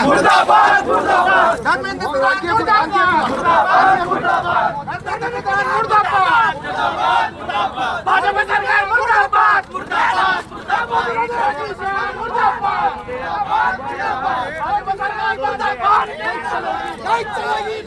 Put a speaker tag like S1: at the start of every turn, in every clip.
S1: मुर्दाबाद मुर्दाबाद धर्मेंद्र प्रधान मुर्दाबाद मुर्दाबाद धर्मेंद्र प्रधान मुर्दाबाद मुर्दाबाद मुर्दाबाद भाजपा सरकार मुर्दाबाद मुर्दाबाद मुर्दाबाद मुर्दाबाद भाजपा सरकार मुर्दाबाद नहीं चलेगी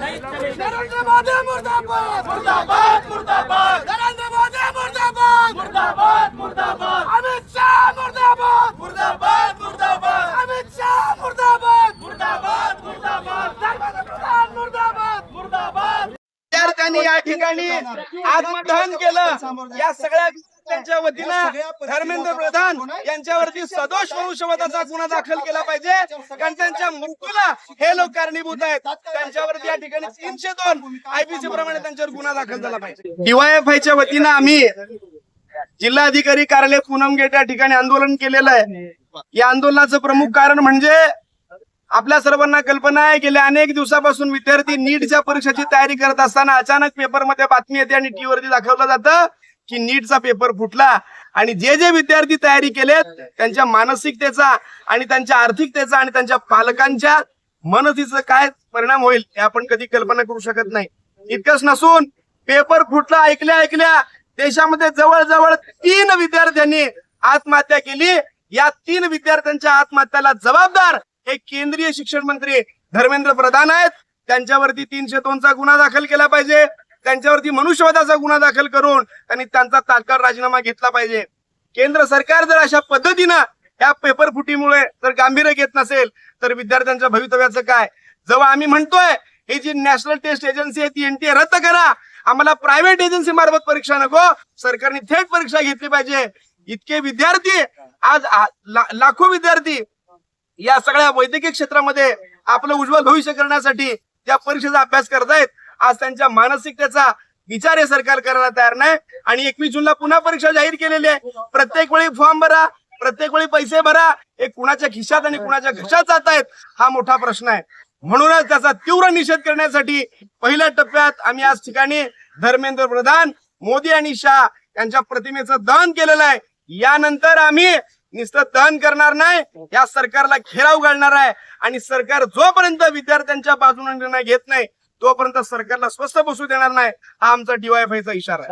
S1: नरेंद्र मोदी मुर्दाबाद मुर्दाबाद मुर्दाबाद नरेंद्र मोदी मुर्दाबाद मुर्दाबाद मुर्दाबाद अमित शाह मुर्दाबाद मुर्दाबाद मुर्दाबाद अमित शाह मुर्दाबाद मुर्दाबाद मुर्दाबाद धर्मेंद्र प्रधान मुर्दाबाद मुर्दाबाद
S2: विद्यार्थ्यांनी या ठिकाणी आत्मदहन केलं। या सगळ्या त्यांच्या वतीनं धर्मेंद्र प्रधान यांच्यावरती सदोष मनुष्यवधाचा गुन्हा दाखल केला पाहिजे, कारण त्यांच्या मृत्यूला हे लोक कारणीभूत आहेत। त्यांच्यावरती या ठिकाणी 302 IPC प्रमाणे त्यांच्यावर गुन्हा दाखल झाला पाहिजे। DYFIच्या वतीनं आम्ही जिल्हाधिकारी कार्यालय पूनम गेट या ठिकाणी आंदोलन केलेलं आहे। या आंदोलनाचं प्रमुख कारण म्हणजे आपल्या सर्वांना कल्पना आहे, गेल्या अनेक दिवसापासून विद्यार्थी नीटच्या परीक्षेची तयारी करत असताना अचानक पेपरमध्ये बातमी येते आणि टीव्हीवरती दाखवलं जातं की नीटचा पेपर फुटला आणि जे जे विद्यार्थी तयारी केलेत त्यांच्या मानसिकतेचा आणि त्यांच्या आर्थिकतेचा आणि त्यांच्या पालकांच्या मनस्थितीचा काय परिणाम होईल हे आपण कधी कल्पना करू शकत नाही। इतकंच नसून पेपर फुटला ऐकल्या देशामध्ये जवळजवळ 3 विद्यार्थ्यांनी आत्महत्या केली। या 3 विद्यार्थ्यांच्या आत्महत्याला जबाबदार हे केंद्रीय शिक्षण मंत्री धर्मेंद्र प्रधान आहेत। त्यांच्यावरती 302चा गुन्हा दाखल केला पाहिजे, त्यांच्यावरती मनुष्यवधाचा गुन्हा दाखल करून त्यांनी त्यांचा तात्काळ राजीनामा घेतला पाहिजे। केंद्र सरकार जर अशा पद्धतीनं या पेपर फुटीमुळे जर गांभीर्य घेत नसेल तर विद्यार्थ्यांच्या भवितव्याचं काय? जेव्हा आम्ही म्हणतोय ही जी नॅशनल टेस्ट एजन्सी आहे ती NTA रद्द करा, आम्हाला प्रायव्हेट एजन्सी मार्फत परीक्षा नको, सरकारने थेट परीक्षा घेतली पाहिजे। इतके विद्यार्थी आज लाखो विद्यार्थी या सगळ्या वैद्यकीय क्षेत्रामध्ये आपलं उज्ज्वल भविष्य करण्यासाठी त्या परीक्षेचा अभ्यास करतायत। आज त्यांच्या मानसिकतेचा विचार हे सरकार करायला तयार नाही आणि 21 जूनला पुन्हा परीक्षा जाहीर केलेली आहे। प्रत्येक वेळी फॉर्म भरा, प्रत्येक वेळी पैसे भरा, हे कुणाच्या खिशात आणि कुणाच्या घशात जात आहेत हा मोठा प्रश्न आहे। म्हणूनच त्याचा तीव्र निषेध करण्यासाठी पहिल्या टप्प्यात आम्ही आज ठिकाणी धर्मेंद्र प्रधान, मोदी आणि शाह यांच्या प्रतिमेचं दहन केलेलं आहे। यानंतर आम्ही नुसतं दहन करणार नाही, या सरकारला घेराव घालणार आहे आणि सरकार जोपर्यंत विद्यार्थ्यांच्या बाजूने निर्णय घेत नाही तोपर्यंत सरकारला स्वस्थ बसू देणार नाही, हा आमचा DYFIचा इशारा आहे।